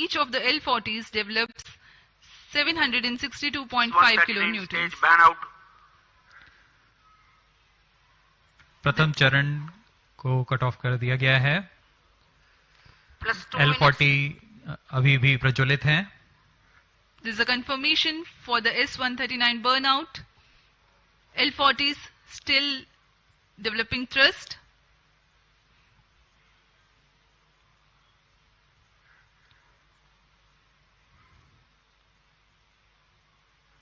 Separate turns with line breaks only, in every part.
each of the L40s develops 762.5 kilonewtons.
प्रथम चरण को कट ऑफ कर दिया गया है। L40 अभी भी प्रज्वलित हैं।
This is a confirmation for the S139 burnout. L40s still developing thrust.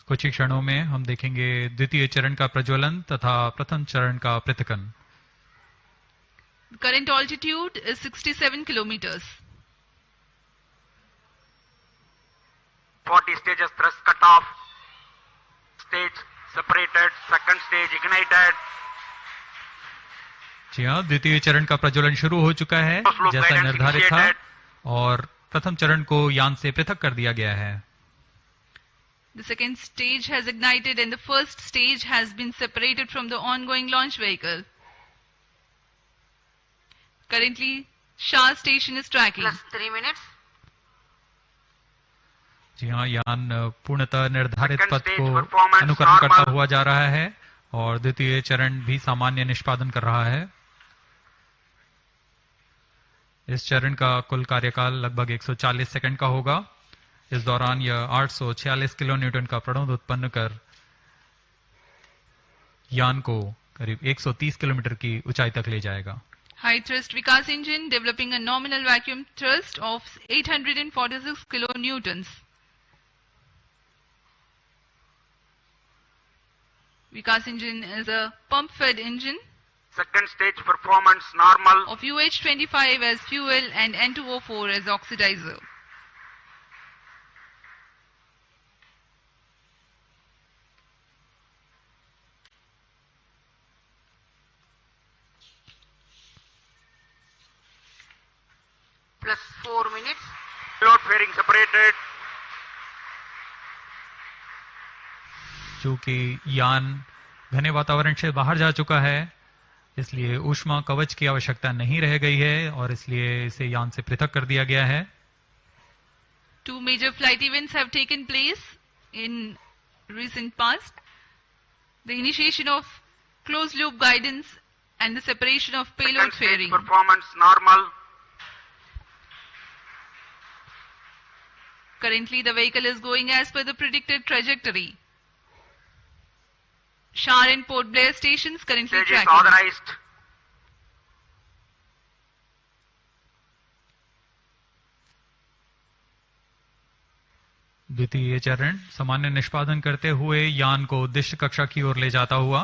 कुछ ही क्षणों में हम देखेंगे द्वितीय चरण का प्रज्वलन तथा प्रथम चरण का पृथक्कन।
Current altitude is 67 kilometers.
40 stages thrust cut off. Stage separated. Second stage ignited.
जी हाँ, द्वितीय चरण का प्रज्वलन शुरू हो चुका है जैसा निर्धारित था और प्रथम चरण को यान से पृथक कर दिया गया है।
The second stage has ignited and the first stage has been separated from the ongoing launch vehicle. Currently, Shah station is tracking.
Plus 3 minutes.
जी हाँ, यान पूर्णतः निर्धारित पथ को अनुकरण करता हुआ जा रहा है और द्वितीय चरण भी सामान्य निष्पादन कर रहा है। इस चरण का कुल कार्यकाल लगभग 140 सेकंड का होगा। इस दौरान यह 846 किलो न्यूटन का प्रणोद उत्पन्न कर यान को करीब 130 किलोमीटर की ऊंचाई तक ले जाएगा।
High thrust Vikas engine developing a nominal vacuum thrust of 846 kilonewtons. Vikas engine is a pump-fed engine.
Second stage performance normal.
Of UH25 as fuel and N2O4 as oxidizer.
Plus 4 minutes. Load fairing separated.
चूंकि यान घने वातावरण से बाहर जा चुका है इसलिए ऊष्मा कवच की आवश्यकता नहीं रह गई है और इसलिए इसे यान से पृथक कर दिया गया है।
Two major flight events have taken place in recent past. The initiation of closed loop guidance and the separation of payload fairing.
Performance normal.
Currently the vehicle is going as per the predicted trajectory. Shar and Port Blair stations currently
Stage
tracking.
Authorized.
द्वितीय चरण सामान्य निष्पादन करते हुए यान को उद्दिष्ट कक्षा की ओर ले जाता हुआ।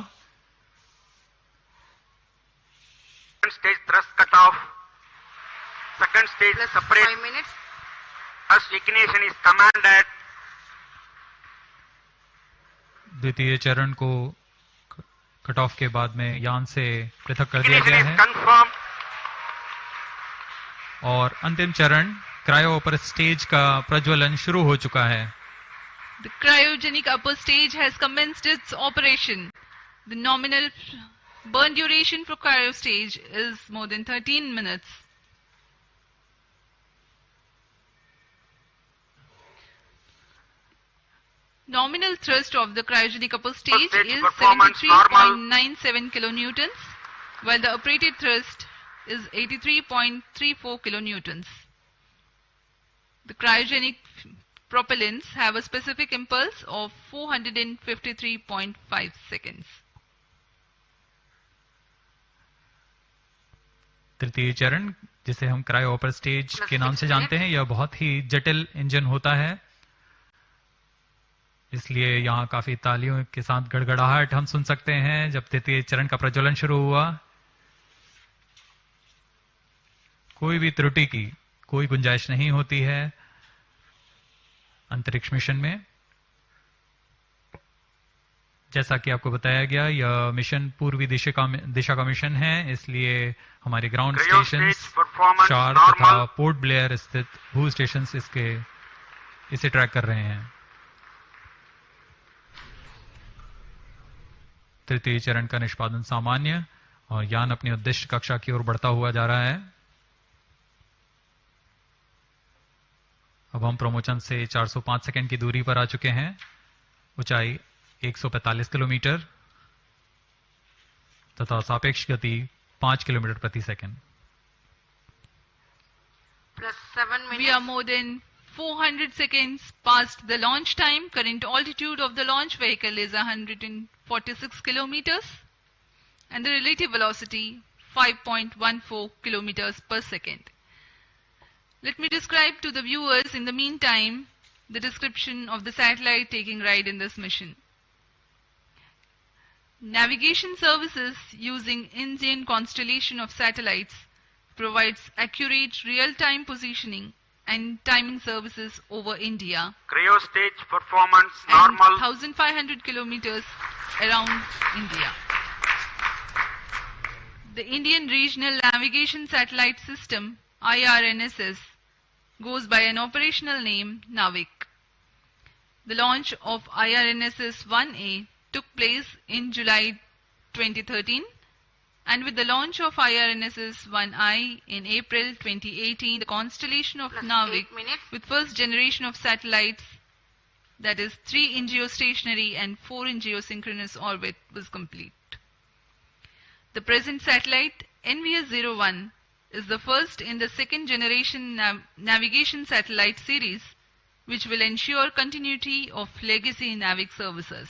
Second stage thrust cut off. Second stage separate. 5 minutes. Thrust ignition is commanded.
द्वितीय चरण को कट ऑफ के बाद में यान से पृथक कर दिया गया है और अंतिम चरण क्रायो अपर स्टेज का प्रज्वलन शुरू हो चुका है।
The cryogenic upper stage has commenced its operation. The nominal burn duration for cryo stage is more than 13 minutes. Nominal thrust of the cryogenic upper stage is 73.97 kilonewtons, while the operated thrust is 83.34 kilonewtons. The cryogenic propellants have a specific impulse of 453.5 seconds.
तृतीय चरण जिसे हम cryo upper stage के नाम से जानते हैं यह बहुत ही जटिल इंजन होता है, इसलिए यहाँ काफी तालियों के साथ गड़गड़ाहट हम सुन सकते हैं जब तृतीय चरण का प्रज्वलन शुरू हुआ। कोई भी त्रुटि की कोई गुंजाइश नहीं होती है अंतरिक्ष मिशन में। जैसा कि आपको बताया गया यह मिशन पूर्वी दिशा का मिशन है, इसलिए हमारे ग्राउंड स्टेशन शार तथा पोर्ट ब्लेयर स्थित भू स्टेशन इसे ट्रैक कर रहे हैं। तृतीय चरण का निष्पादन सामान्य और यान अपनी उद्दिष्ट कक्षा की ओर बढ़ता हुआ जा रहा है। अब हम प्रमोचन से 405 सेकंड की दूरी पर आ चुके हैं, ऊंचाई 145 किलोमीटर तथा सापेक्ष गति 5 किलोमीटर प्रति second.
We are more than 400 seconds past the launch time. Current altitude of the launch vehicle is 146 kilometers and the relative velocity 5.14 kilometers per second. Let me describe to the viewers in the meantime the description of the satellite taking ride in this mission. Navigation services using Indian constellation of satellites provides accurate real-time positioning and timing services over India.
Cryo stage performance
and
normal.
1,500 kilometers around India. The Indian Regional Navigation Satellite System, IRNSS, goes by an operational name NAVIC. The launch of IRNSS-1A took place in July 2013, and with the launch of IRNSS-1I in April 2018, the constellation of NAVIC with first generation of satellites, that is 3 in geostationary and 4 in geosynchronous orbit, was complete. The present satellite, NVS-01, is the first in the second generation navigation satellite series, which will ensure continuity of legacy NAVIC services.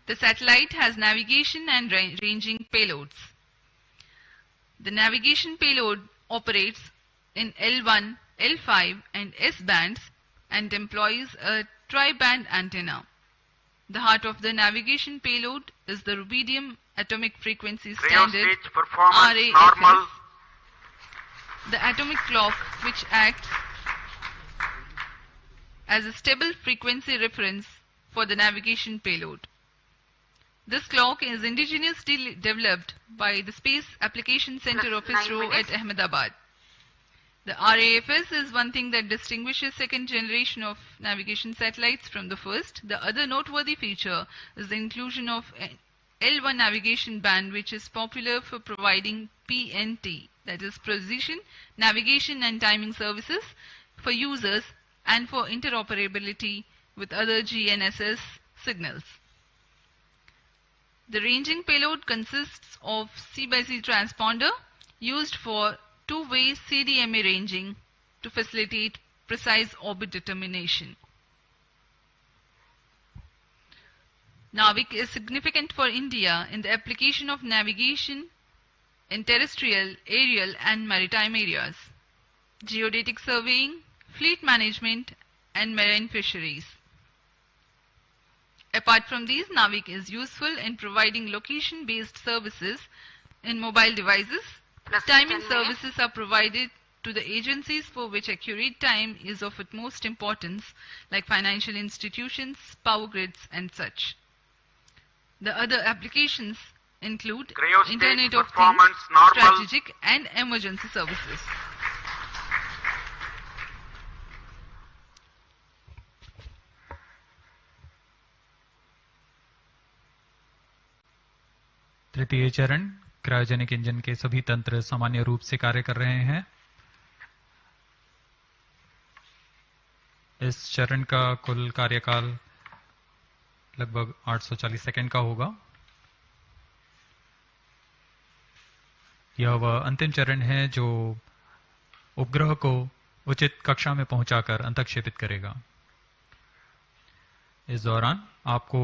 The satellite has navigation and ranging payloads. The navigation payload operates in L1, L5 and S bands and employs a tri-band antenna. The heart of the navigation payload is the rubidium atomic frequency standard RAFS, the atomic clock which acts as a stable frequency reference for the navigation payload. This clock is indigenously developed by the Space Application Center of ISRO at Ahmedabad. The RAFS is one thing that distinguishes second generation of navigation satellites from the first. The other noteworthy feature is the inclusion of L1 navigation band, which is popular for providing PNT, that is precision, navigation and timing services for users and for interoperability with other GNSS signals. The ranging payload consists of C/C transponder used for two-way CDMA ranging to facilitate precise orbit determination. NAVIC is significant for India in the application of navigation in terrestrial, aerial and maritime areas, geodetic surveying, fleet management and marine fisheries. Apart from these, NAVIC is useful in providing location-based services in mobile devices. Timing services are provided to the agencies for which accurate time is of utmost importance, like financial institutions, power grids and such. The other applications include Internet of Things, strategic and emergency services.
तृतीय चरण, cryogenic engine के सभी तंत्र सामान्य रूप से कार्य कर रहे हैं। इस चरण का कुल कार्यकाल लगभग 840 सेकंड का होगा। यह वह अंतिम चरण है जो उपग्रह को उचित कक्षा में पहुंचाकर अंतःक्षेपित करेगा। इस दौरान आपको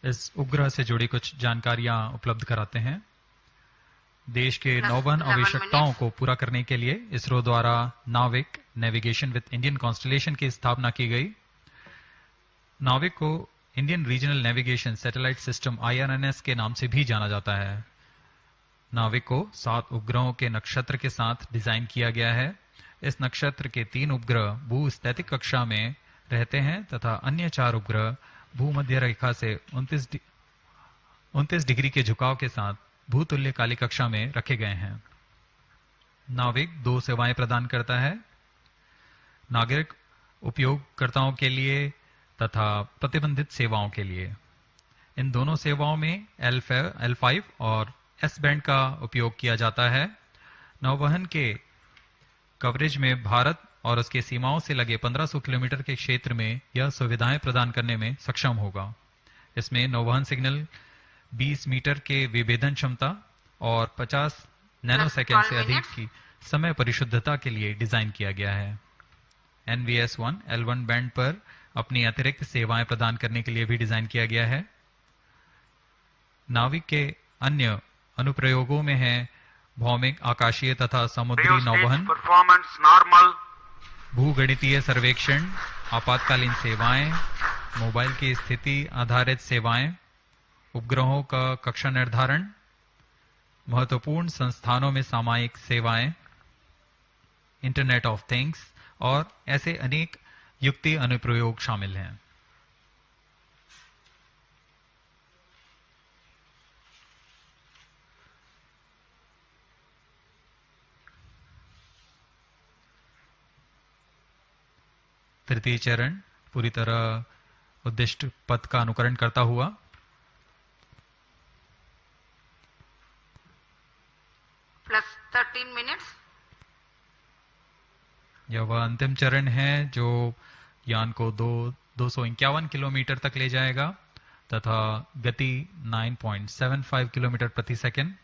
इस उपग्रह से जुड़ी कुछ जानकारियां उपलब्ध कराते हैं। देश के नौवहन आवश्यकताओं को पूरा करने के लिए इसरो द्वारा नाविक नेविगेशन विद इंडियन कॉन्स्टलेशन की स्थापना की गई। नाविक को Indian regional navigation satellite system IRNS के नाम से भी जाना जाता है। नाविक को 7 उपग्रहों के नक्षत्र के साथ डिजाइन किया गया है। इस नक्षत्र के 3 उपग्रह भूस्थैतिक कक्षा में रहते हैं तथा अन्य 4 उपग्रह भूमध्य रेखा से 29 डिग्री के झुकाव के साथ भूतुल्य काली कक्षा में रखे गए हैं। नाविक 2 सेवाएं प्रदान करता है, नागरिक उपयोगकर्ताओं के लिए तथा प्रतिबंधित सेवाओं के लिए। इन दोनों सेवाओं में L5 और S बैंड का उपयोग किया जाता है। नौवहन के कवरेज में भारत और उसके सीमाओं से लगे 1500 किलोमीटर के क्षेत्र में यह सुविधाएं प्रदान करने में सक्षम होगा। इसमें नौवहन सिग्नल 20 मीटर के विभेदन क्षमता और 50 नैनोसेकंड से अधिक की समय परिशुद्धता के लिए डिजाइन किया गया है। NVS-1 L1 बैंड पर अपनी अतिरिक्त सेवाएं प्रदान करने के लिए भी डिजाइन किया गया है। नाविक के अन्य अनुप्रयोगों में है भौमिक, आकाशीय तथा समुद्री नौवहन, भूगणितीय सर्वेक्षण, आपातकालीन सेवाएं, मोबाइल की स्थिति आधारित सेवाएं, उपग्रहों का कक्षा निर्धारण, महत्वपूर्ण संस्थानों में सामयिक सेवाएं, इंटरनेट ऑफ थिंग्स और ऐसे अनेक युक्ति अनुप्रयोग शामिल हैं। तृतीय चरण पूरी तरह उद्दिष्ट पथ का अनुकरण करता हुआ
+13 मिनट्स।
यह वह अंतिम चरण है जो यान को 251 किलोमीटर तक ले जाएगा तथा गति 9.75 किलोमीटर प्रति सेकंड।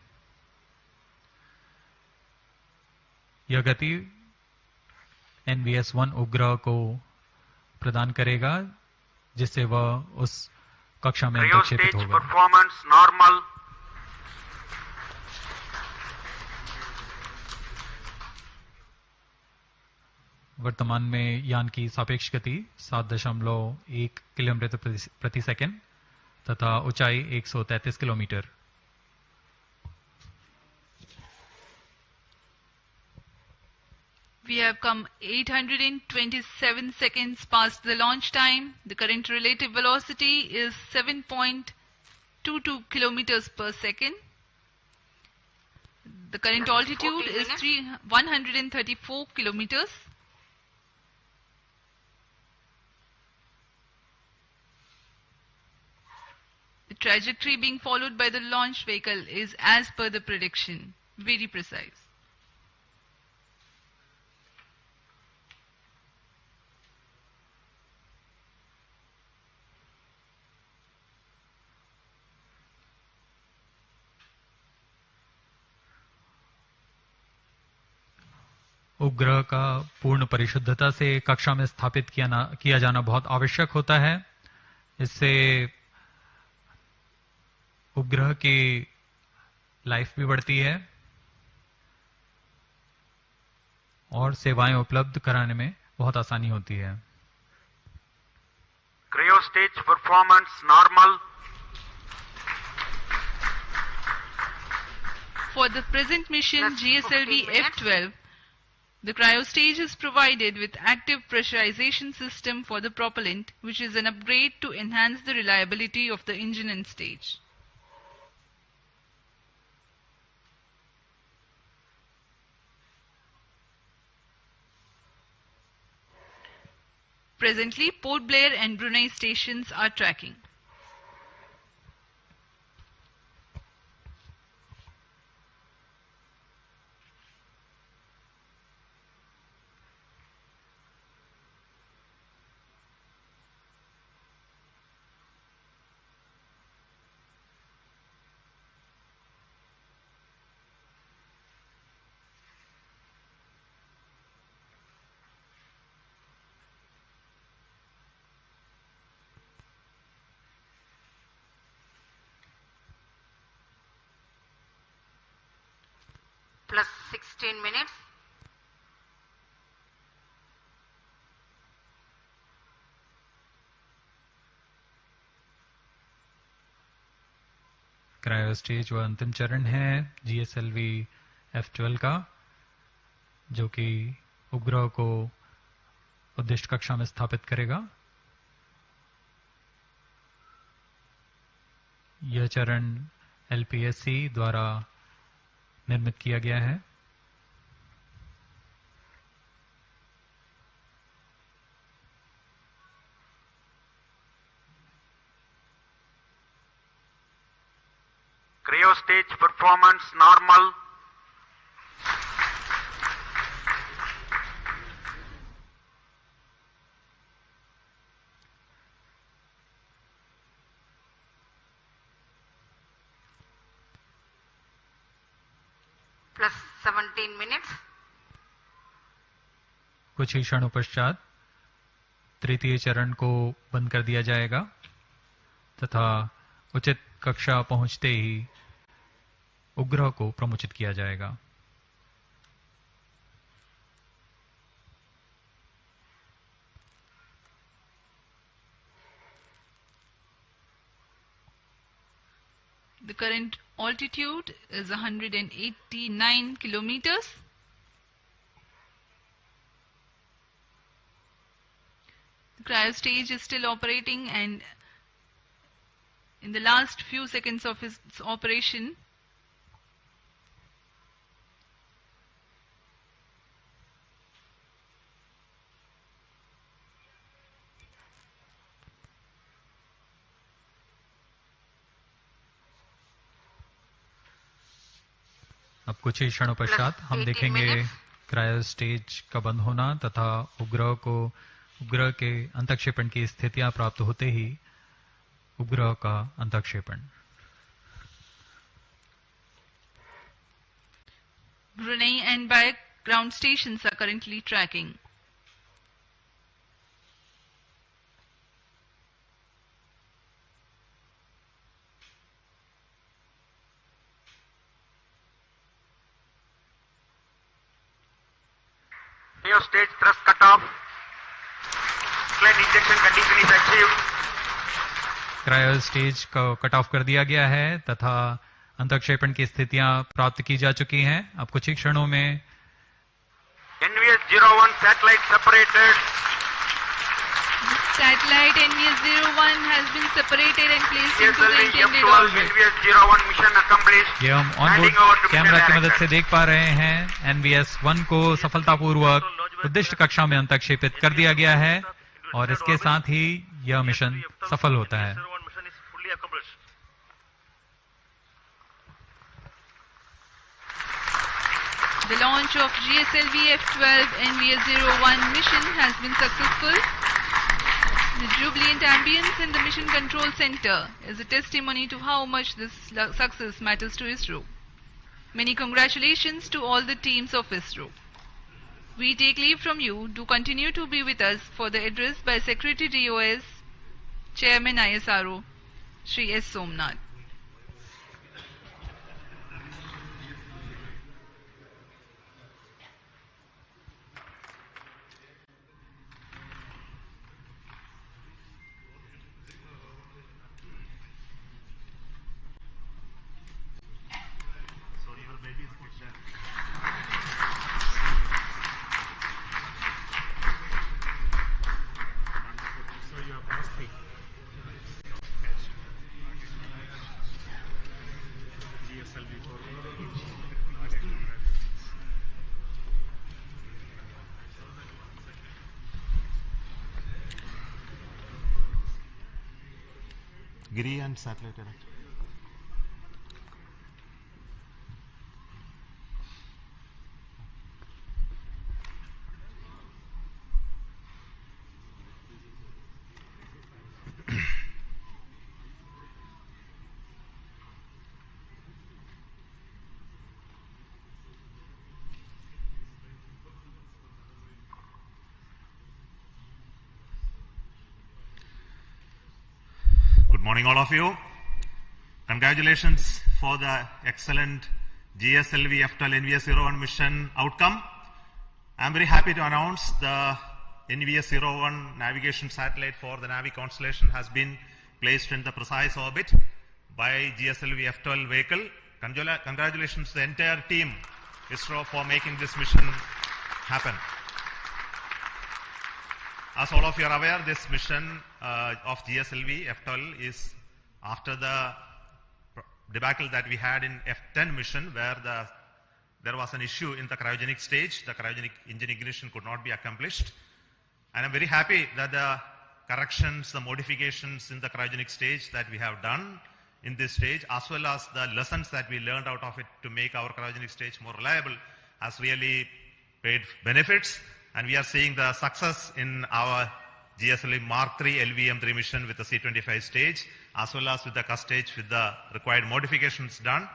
यह गति NVS-1 उपग्रह को प्रदान करेगा जिससे वह उस कक्षा में प्रक्षेपित होगा। वर्तमान में यान की सापेक्ष गति 7.1 किलोमीटर प्रति सेकंड तथा ऊंचाई 133 kilometre.
We have come 827 seconds past the launch time. The current relative velocity is 7.22 kilometers per second. The current altitude is 134 kilometers. The trajectory being followed by the launch vehicle is as per the prediction, very precise.
उपग्रह का पूर्ण परिशुद्धता से कक्षा में स्थापित किया जाना बहुत आवश्यक होता है। इससे उपग्रह की लाइफ भी बढ़ती है और सेवाएं उपलब्ध कराने में बहुत आसानी होती है।
Cryo stage performance normal.
For the present mission GSLV-F12, the cryo stage is provided with active pressurization system for the propellant, which is an upgrade to enhance the reliability of the engine and stage. Presently, Port Blair and Brunei stations are tracking.
Plus 16 minutes.
Cryo stage व अंतिम चरण है GSLV-F12 का, जो कि उपग्रह को उद्दिष्ट कक्षा में स्थापित करेगा। यह चरण LPSC द्वारा निर्मित किया गया है।
Cryo stage performance normal.
17 minutes.
कुछ ही क्षणों पश्चात तृतीय चरण को बंद कर दिया जाएगा तथा उचित कक्षा पहुंचते ही उपग्रह को प्रमोचित किया जाएगा।
The current altitude is 189 kilometers. The cryo stage is still operating, and in the last few seconds of its operation,
अब कुछ ही क्षणों पश्चात हम देखेंगे क्रायो स्टेज का बंद होना तथा उपग्रह के अंतःक्षेपण की स्थितियां प्राप्त होते ही उपग्रह का अंतःक्षेपण।
Brunei and Bayak ground stations are currently tracking.
Neo stage thrust cutoff. Sled injection condition is achieved.
Cryo stage को कट ऑफ कर दिया गया है तथा अंतःक्षेपण की स्थितियां प्राप्त की जा चुकी हैं। अब कुछ ही क्षणों में
NVS-01 satellite separated.
The satellite NVS-01 has been separated and placed into the intended
GSLV-F12
orbit.
NVS-01 mission accomplished.
ये हम ऑनबोर्ड कैमरा की मदद से देख पा रहे हैं। NVS-1 को सफलतापूर्वक उद्दिष्ट कक्षा में अंतःक्षेपित कर दिया गया है और इसके साथ ही यह मिशन सफल होता है।
The launch of GSLV-F12 NVS-01 mission has been successful. The jubilant ambience in the Mission Control Center is a testimony to how much this success matters to ISRO. Many congratulations to all the teams of ISRO. We take leave from you. Do continue to be with us for the address by Secretary DOS, Chairman ISRO, Shri S. Somnath.
Giri and satellite error. Good morning, all of you. Congratulations for the excellent GSLV-F12 NVS-01 mission outcome. I am very happy to announce the NVS-01 navigation satellite for the Navi constellation has been placed in the precise orbit by GSLV-F12 vehicle. Congratulations to the entire team ISRO for making this mission happen. As all of you are aware, this mission of GSLV-F12 is after the debacle that we had in F10 mission, where there was an issue in the cryogenic stage. The cryogenic engine ignition could not be accomplished. And I'm very happy that the corrections, the modifications in the cryogenic stage that we have done in this stage, as well as the lessons that we learned out of it to make our cryogenic stage more reliable, has really paid benefits. And we are seeing the success in our GSLV Mark III LVM3 mission with the C25 stage, as well as with the CUS stage with the required modifications done.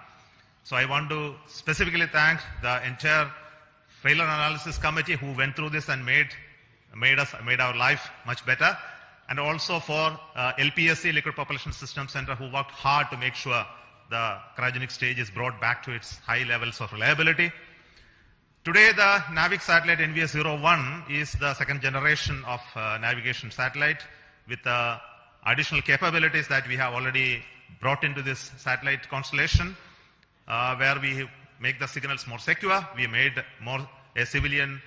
So I want to specifically thank the entire failure analysis committee who went through this and made our life much better, and also for LPSC, Liquid Propulsion System Center, who worked hard to make sure the cryogenic stage is brought back to its high levels of reliability. Today, the NavIC satellite NVS-01 is the second generation of navigation satellite with additional capabilities that we have already brought into this satellite constellation, where we make the signals more secure. We made a civilian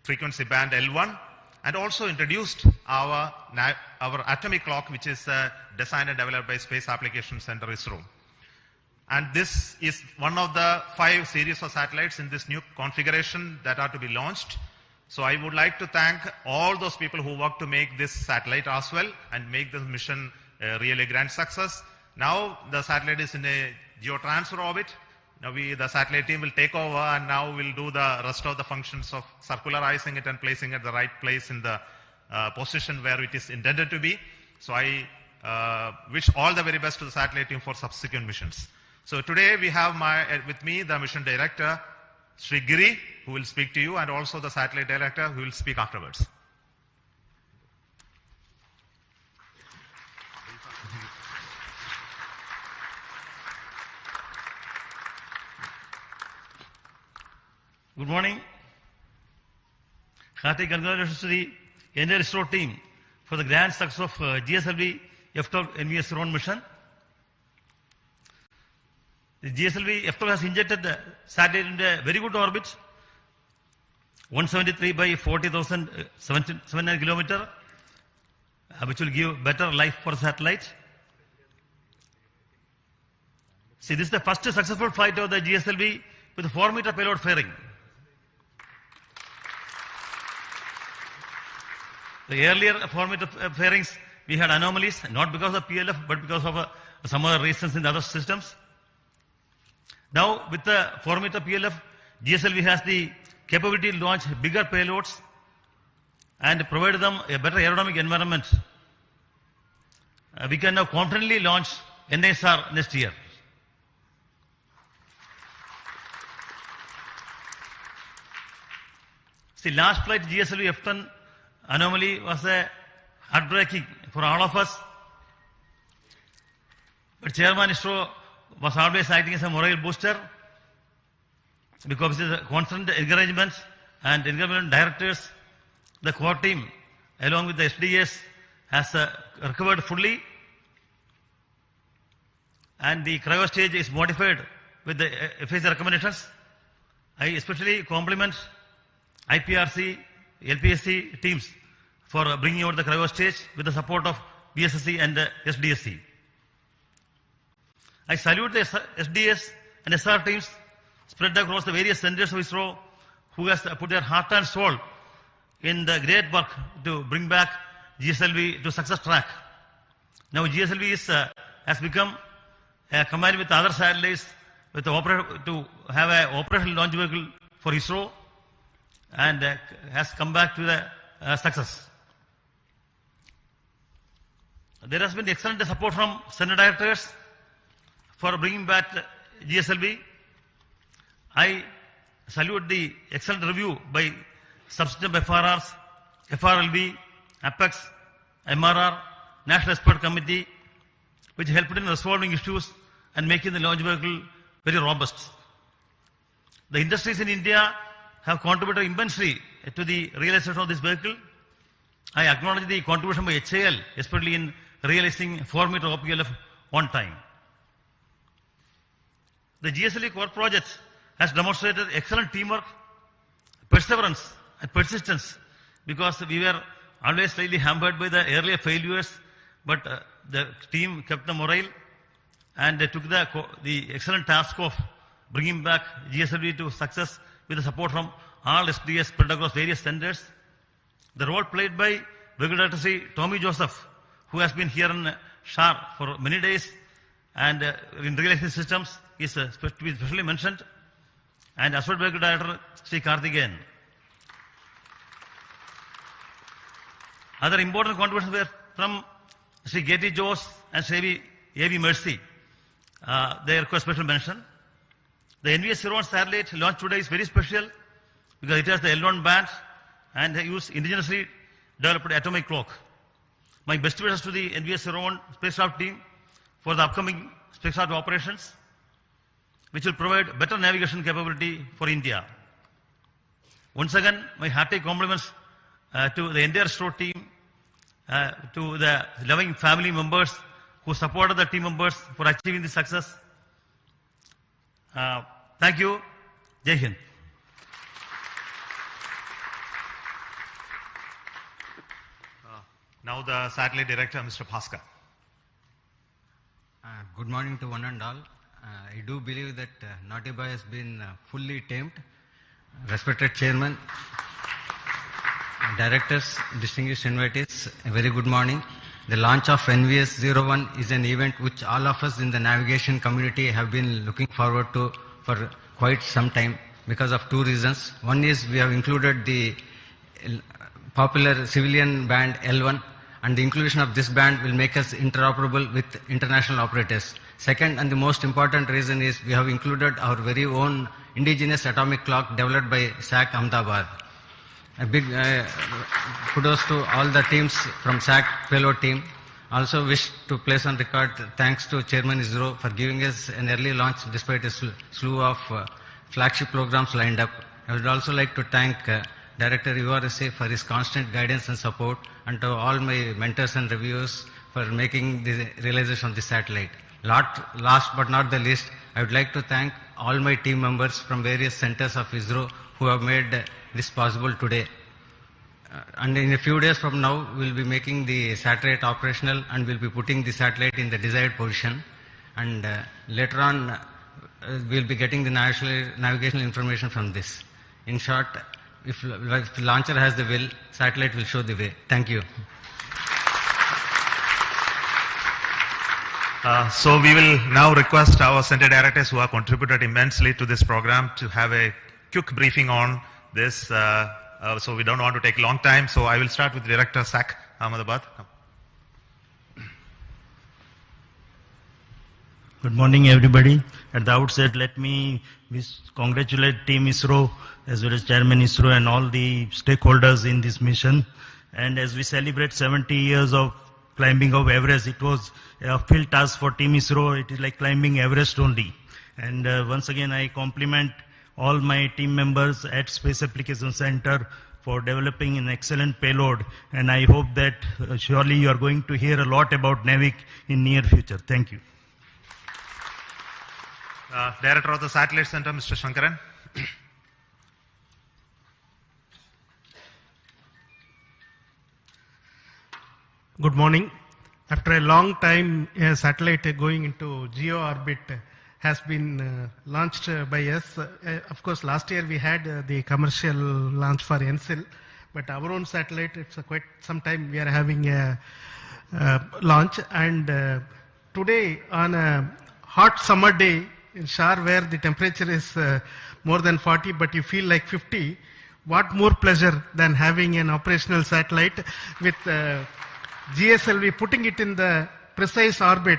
frequency band L1, and also introduced our atomic clock, which is designed and developed by Space Applications Center, ISRO. And this is one of the 5 series of satellites in this new configuration that are to be launched. So I would like to thank all those people who worked to make this satellite as well and make this mission a really grand success. Now the satellite is in a geotransfer orbit. Now the satellite team will take over, and now we'll do the rest of the functions of circularizing it and placing it at the right place in the position where it is intended to be. So I wish all the very best to the satellite team for subsequent missions. So today we have with me the mission director, Sri Giri, who will speak to you, and also the satellite director, who will speak afterwards.
Good morning. Hearty congratulations to the entire ISRO team for the grand success of GSLV-F12 NVS-01 mission. The GSLV-F12 has injected the satellite into a very good orbit, 173 by 40,709 kilometers, which will give better life for satellite. See, this is the first successful flight of the GSLV with a 4-meter payload fairing. The earlier 4-meter fairings, we had anomalies, not because of PLF, but because of some other reasons in the other systems. Now, with the 4-meter PLF, GSLV has the capability to launch bigger payloads and provide them a better aerodynamic environment. We can now confidently launch NSR next year. See, last flight GSLV-F10 anomaly was heartbreaking for all of us. But Chairman ISRO was always acting as a morale booster, because it is a constant encouragement and encouragement directors, the core team, along with the SDS, has recovered fully, and the cryo stage is modified with the FAC recommendations. I especially compliment IPRC, LPSC teams for bringing out the cryo stage with the support of BSSC and SDSC. I salute the SDS and SR teams spread across the various centers of ISRO who has put their heart and soul in the great work to bring back GSLV to success track. Now GSLV has become combined with other satellites with to have an operational launch vehicle for ISRO, and has come back to the success. There has been excellent support from center directors for bringing back GSLV. I salute the excellent review by subsystem FRRs, FRLV, Apex, MRR, National Expert Committee, which helped in resolving issues and making the launch vehicle very robust. The industries in India have contributed immensely to the realization of this vehicle. I acknowledge the contribution by HAL, especially in realizing 4-meter OPLF on time. The GSLV core project has demonstrated excellent teamwork, perseverance, and persistence, because we were always slightly hampered by the earlier failures, but the team kept the morale and they took the excellent task of bringing back GSLV to success with the support from all SDS spread across various centers. The role played by Vehicle Director Tommy Joseph, who has been here in SHAR for many days and in realizing systems, is to be specially mentioned, and Associate Vehicle Director Sri Karthikeyan. Other important contributions were from Sri Getty Jose and Sri A.V. Mercy. They require special mention. The NVS-01 satellite launched today is very special because it has the L1 band and they use indigenously developed atomic clock. My best wishes to the NVS-01 spacecraft team for the upcoming spacecraft operations, which will provide better navigation capability for India. Once again, my hearty compliments to the entire STRO team, to the loving family members who supported the team members for achieving this success. Thank you. Jai Hind.
Now the satellite director, Mr. Bhaskar.
Good morning to one and all. I do believe that Naughty Boy has been fully tamed. Respected Chairman, Directors, distinguished invitees, a very good morning. The launch of NVS-01 is an event which all of us in the navigation community have been looking forward to for quite some time because of two reasons. One is we have included the popular civilian band L1, and the inclusion of this band will make us interoperable with international operators. Second, and the most important reason is we have included our very own indigenous atomic clock developed by SAC Ahmedabad. A big kudos to all the teams from SAC payload team. Also wish to place on record thanks to Chairman ISRO for giving us an early launch despite a slew of flagship programs lined up. I would also like to thank Director URSA for his constant guidance and support, and to all my mentors and reviewers for making the realization of the satellite. Last but not the least, I would like to thank all my team members from various centers of ISRO who have made this possible today. And in a few days from now, we'll be making the satellite operational and we'll be putting the satellite in the desired position. And later on, we'll be getting the navigational information from this. In short, if the launcher has the will, satellite will show the way. Thank you.
So we will now request our center directors who have contributed immensely to this program to have a quick briefing on this. So we don't want to take long time. So I will start with Director SAC Ahmedabad.
Good morning, everybody. At the outset, let me congratulate Team ISRO as well as Chairman ISRO and all the stakeholders in this mission. And as we celebrate 70 years of climbing of Everest, it was a field task for Team ISRO. It is like climbing Everest only. And once again, I compliment all my team members at Space Application Center for developing an excellent payload. And I hope that surely you are going to hear a lot about NAVIC in near future. Thank you.
Director of the Satellite Center, Mr. Shankaran.
Good morning. After a long time, a satellite going into geo orbit has been launched by us. Of course, last year we had the commercial launch for NCIL, but our own satellite, it's quite some time we are having a launch. And today, on a hot summer day in Shar, where the temperature is more than 40, but you feel like 50, what more pleasure than having an operational satellite with GSLV, putting it in the precise orbit.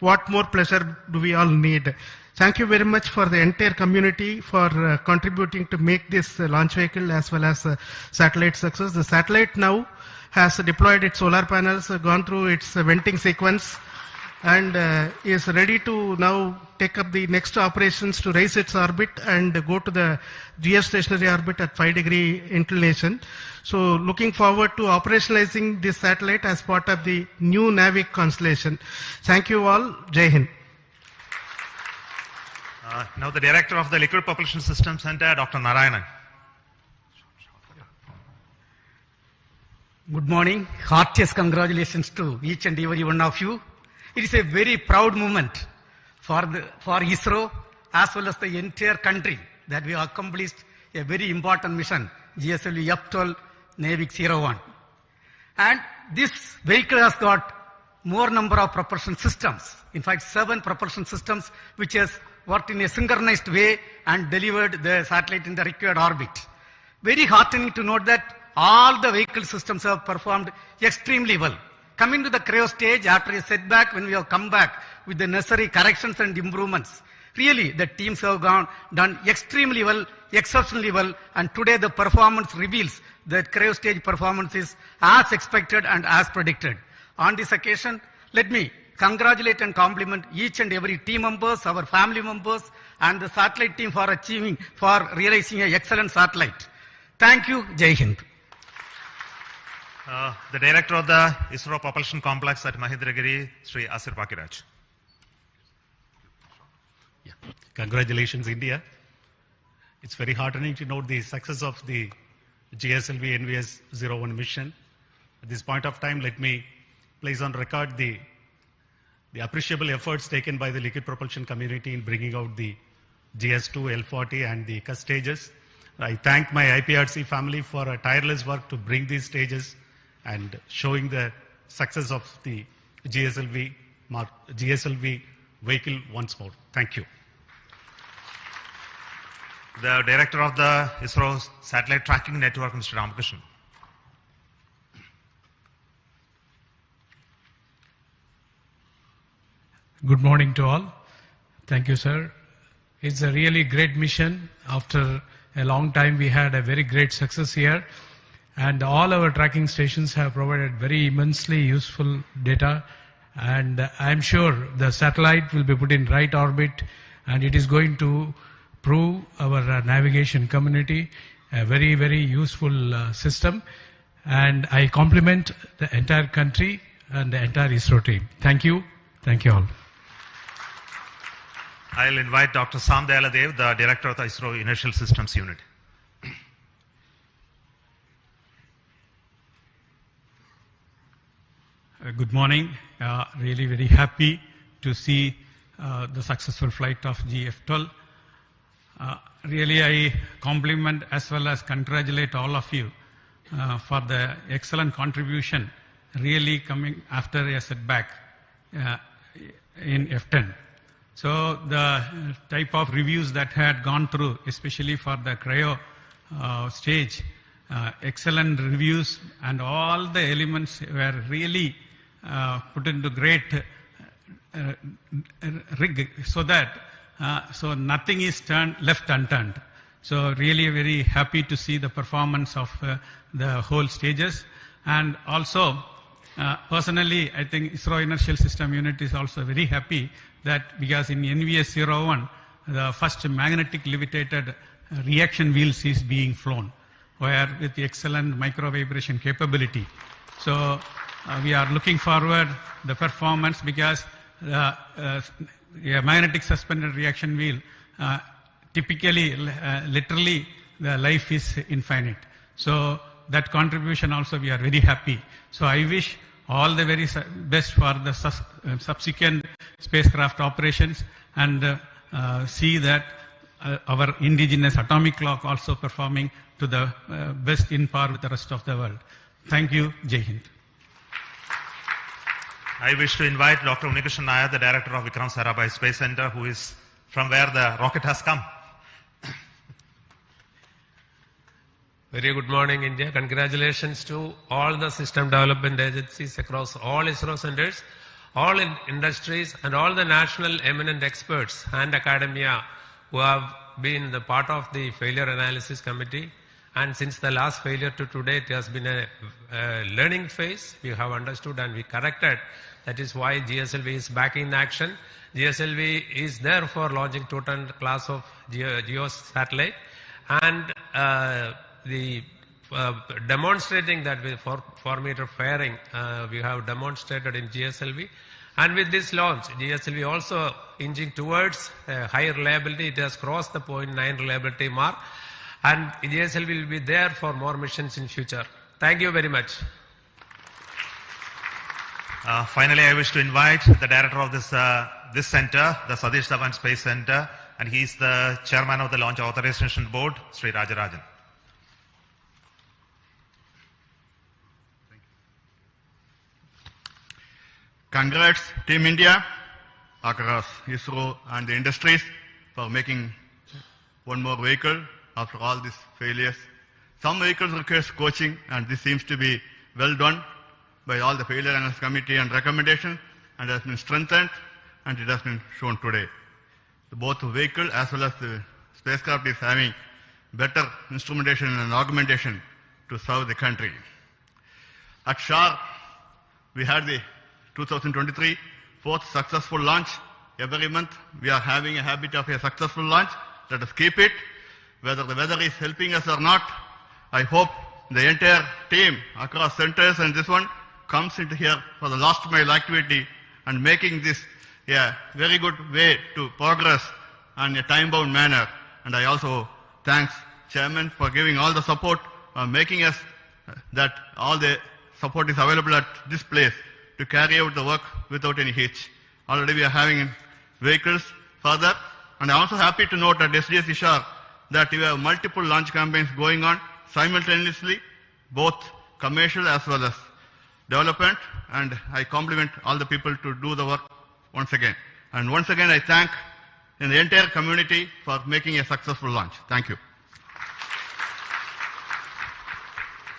What more pleasure do we all need? Thank you very much for the entire community for contributing to make this launch vehicle as well as satellite success. The satellite now has deployed its solar panels, gone through its venting sequence, and is ready to now take up the next operations to raise its orbit and go to the geostationary orbit at 5-degree inclination. So looking forward to operationalizing this satellite as part of the new NAVIC constellation. Thank you all. Jai Hind.
Now the Director of the Liquid Propulsion System Center, Dr. Narayanan.
Good morning. Heartiest congratulations to each and every one of you. It is a very proud moment for ISRO as well as the entire country that we have accomplished a very important mission, GSLV-F12 NVS-01. And this vehicle has got more number of propulsion systems. In fact, 7 propulsion systems which has worked in a synchronized way and delivered the satellite in the required orbit. Very heartening to note that all the vehicle systems have performed extremely well. Coming to the cryo stage, after a setback, when we have come back with the necessary corrections and improvements, Really, the teams have done extremely well, exceptionally well, and today the performance reveals that cryo stage performance is as expected and as predicted. On this occasion, let me congratulate and compliment each and every team members, our family members, and the satellite team for realizing an excellent satellite. Thank you. Jai Hind.
The director of the ISRO Propulsion Complex at Mahendragiri, Sri Sriharikota.
Yeah. Congratulations, India. It's very heartening to note the success of the GSLV NVS-01 mission. At this point of time, let me place on record the appreciable efforts taken by the liquid propulsion community in bringing out the GS2, and the CUS stages. I thank my IPRC family for a tireless work to bring these stages and showing the success of the GSLV vehicle once more. Thank you.
The director of the ISRO Satellite Tracking Network, Mr. Ramakrishnan.
Good morning to all. Thank you, sir. It's a really great mission. After a long time, we had a very great success here. And all our tracking stations have provided very immensely useful data. And I'm sure the satellite will be put in right orbit, and it is going to prove our navigation community a very, very useful system. And I compliment the entire country and the entire ISRO team. Thank you. Thank you all.
I'll invite Dr. Sam Dayaladev, the director of the ISRO Inertial Systems Unit.
Good morning. Really very happy to see the successful flight of GF12. Really, I compliment as well as congratulate all of you for the excellent contribution, really coming after a setback in F10. So the type of reviews that had gone through, especially for the cryo stage, excellent reviews, and all the elements were really put into great rig, so that so nothing is left unturned. So really very happy to see the performance of the whole stages. And also, personally, I think ISRO Inertial System Unit is also very happy that because in NVS-01, the first magnetic levitated reaction wheels is being flown, where with the excellent micro vibration capability. So we are looking forward the performance, because a magnetic suspended reaction wheel, typically, literally, the life is infinite. So that contribution also we are very happy. So I wish all the very best for the subsequent spacecraft operations, and see that our indigenous atomic clock also performing to the best in par with the rest of the world. Thank you. Jai Hind.
I wish to invite Dr. Unikrishnan Nair, the director of Vikram Sarabhai Space Center, who is from where the rocket has come.
Very good morning, India. Congratulations to all the system development agencies across all ISRO centers, all industries, and all the national eminent experts and academia who have been the part of the failure analysis committee. And since the last failure to today, it has been a learning phase. We have understood and we corrected. That is why GSLV is back in action. GSLV is there for launching 2-ton class of GEO satellite, and demonstrating that with 4-meter fairing, we have demonstrated in GSLV. And with this launch, GSLV also inching towards higher reliability. It has crossed the 0.9 reliability mark, and GSLV will be there for more missions in future. Thank you very much.
Finally, I wish to invite the director of this center, the Satish Dhawan Space Center, and he is the chairman of the Launch Authorization Board, Sri Rajarajan.
Congrats, Team India, across ISRO and the industries for making one more vehicle after all these failures. Some vehicles require coaching, and this seems to be well done by all the failure analysis committee and recommendation, and has been strengthened, and it has been shown today. both vehicle as well as the spacecraft is having better instrumentation and augmentation to serve the country. At SHAR, we had the 2023 fourth successful launch. Every month we are having a habit of a successful launch. Let us keep it. Whether the weather is helping us or not, I hope the entire team across centers and this one comes into here for the last mile activity and making this a very good way to progress in a time-bound manner. And I also thanks Chairman for giving all the support, making us that all the support is available at this place to carry out the work without any hitch. Already we are having vehicles further, and I'm also happy to note at SDS Ishar that we have multiple launch campaigns going on simultaneously, both commercial as well as development, and I compliment all the people to do the work once again. And once again I thank the entire community for making a successful launch. Thank you.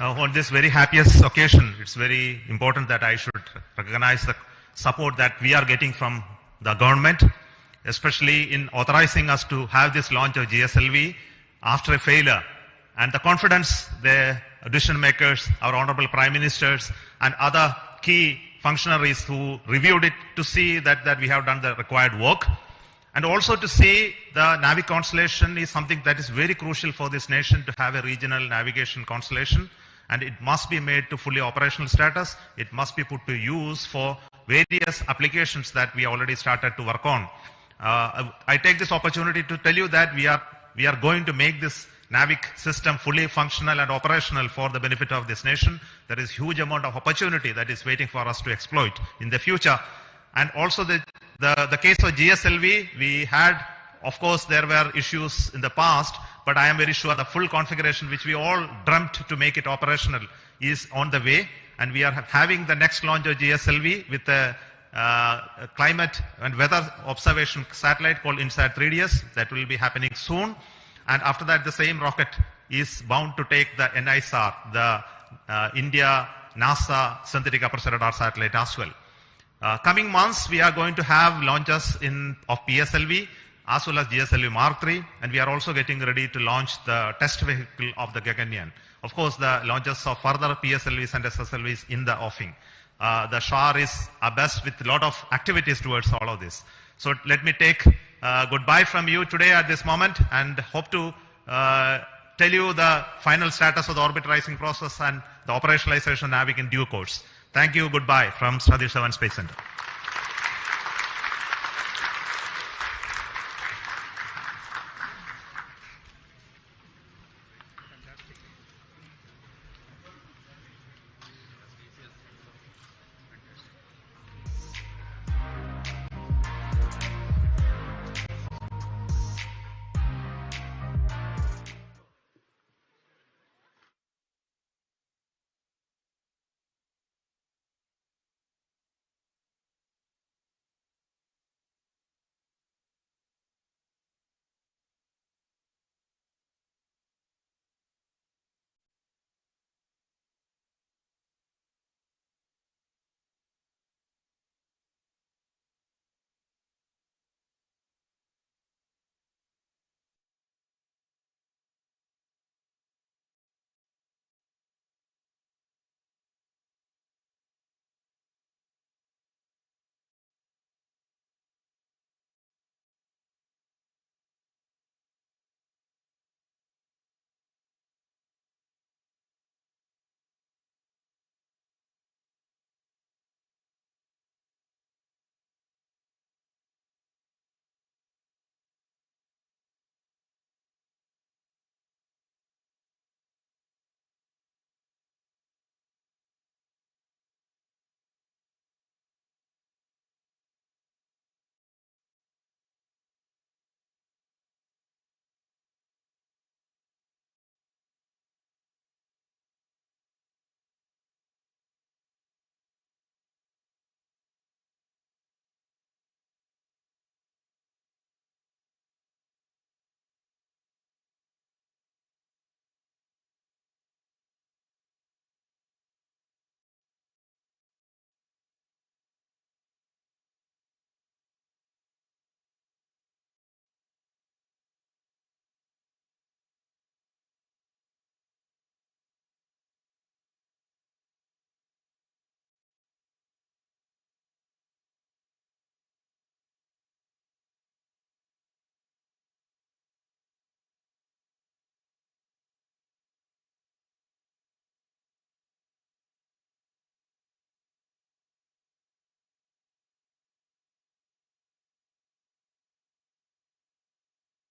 On this very happiest occasion, it's very important that I should recognize the support that we are getting from the government, especially in authorizing us to have this launch of GSLV after a failure. And the confidence the decision makers, our honorable prime ministers, and other key functionaries who reviewed it to see that we have done the required work. And also to see the Navi constellation is something that is very crucial for this nation to have a regional navigation constellation. And it must be made to fully operational status. It must be put to use for various applications that we already started to work on. I take this opportunity to tell you that we are going to make this NAVIC system fully functional and operational for the benefit of this nation. There is huge amount of opportunity that is waiting for us to exploit in the future. And also the case of GSLV, we had, of course, there were issues in the past, but I am very sure the full configuration which we all dreamt to make it operational is on the way. And we are having the next launch of GSLV with a climate and weather observation satellite called INSAT 3DS that will be happening soon. And after that, the same rocket is bound to take the NISR, the India NASA synthetic aperture radar satellite as well. Coming months, we are going to have launches of PSLV as well as GSLV Mark III, and we are also getting ready to launch the test vehicle of the Gaganyaan. Of course, the launches of further PSLVs and SSLVs in the offing. The SHAR is abreast with a lot of activities towards all of this. So let me take goodbye from you today at this moment and hope to tell you the final status of the orbit rising process and the operationalization of NAVIC in due course. Thank you, goodbye from Satish Dhawan Space Center.